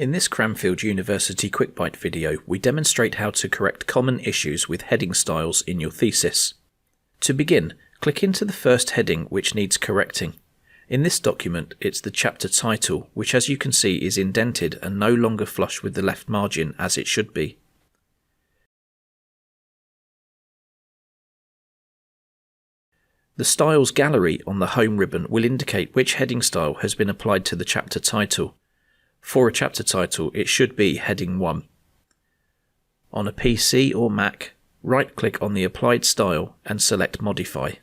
In this Cranfield University QuickBite video, we demonstrate how to correct common issues with heading styles in your thesis. To begin, click into the first heading which needs correcting. In this document, it's the chapter title, which as you can see is indented and no longer flush with the left margin as it should be. The Styles gallery on the Home ribbon will indicate which heading style has been applied to the chapter title. For a chapter title, it should be Heading 1. On a PC or Mac, right-click on the applied style and select Modify.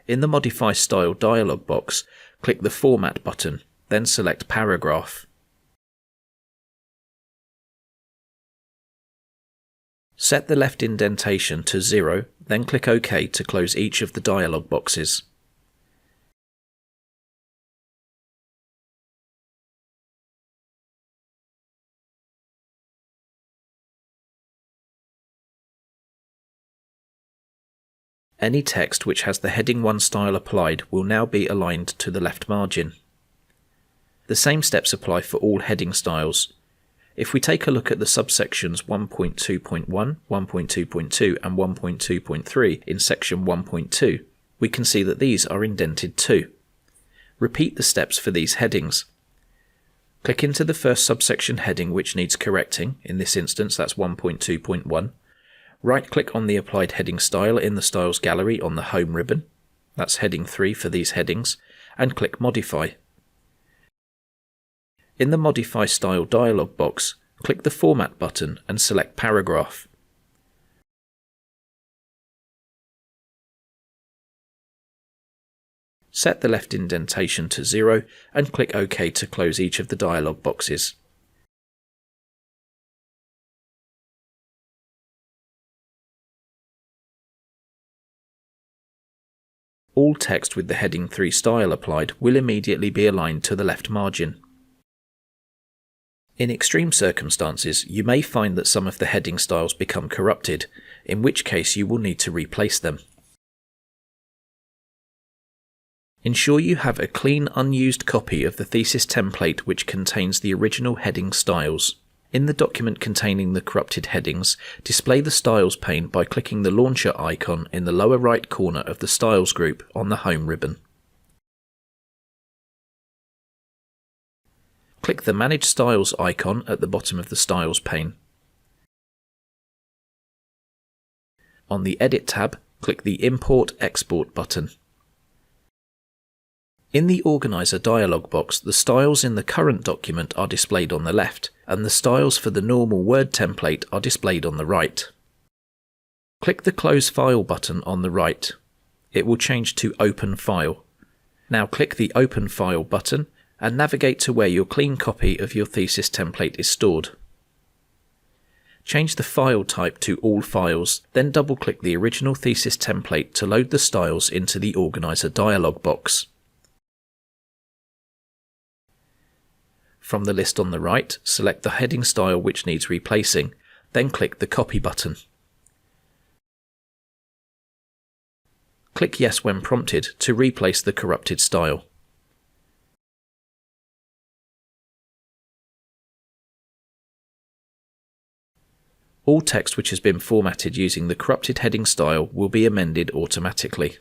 In the Modify Style dialog box, click the Format button, then select Paragraph. Set the left indentation to 0, then click OK to close each of the dialog boxes. Any text which has the Heading 1 style applied will now be aligned to the left margin. The same steps apply for all heading styles. If we take a look at the subsections 1.2.1, 1.2.2 and 1.2.3 in section 1.2, we can see that these are indented too. Repeat the steps for these headings. Click into the first subsection heading which needs correcting, in this instance that's 1.2.1. Right-click on the applied heading style in the Styles gallery on the Home ribbon, that's heading 3 for these headings, and click Modify. In the Modify Style dialog box, click the Format button and select Paragraph. Set the left indentation to 0 and click OK to close each of the dialog boxes. All text with the Heading 3 style applied will immediately be aligned to the left margin. In extreme circumstances, you may find that some of the heading styles become corrupted, in which case you will need to replace them. Ensure you have a clean, unused copy of the thesis template which contains the original heading styles. In the document containing the corrupted headings, display the Styles pane by clicking the launcher icon in the lower right corner of the Styles group on the Home ribbon. Click the Manage Styles icon at the bottom of the Styles pane. On the Edit tab, click the Import/Export button. In the Organizer dialog box, the styles in the current document are displayed on the left, and the styles for the normal Word template are displayed on the right. Click the Close File button on the right. It will change to Open File. Now click the Open File button and navigate to where your clean copy of your thesis template is stored. Change the file type to All Files, then double-click the original thesis template to load the styles into the Organizer dialog box. From the list on the right, select the heading style which needs replacing, then click the Copy button. Click Yes when prompted to replace the corrupted style. All text which has been formatted using the corrupted heading style will be amended automatically.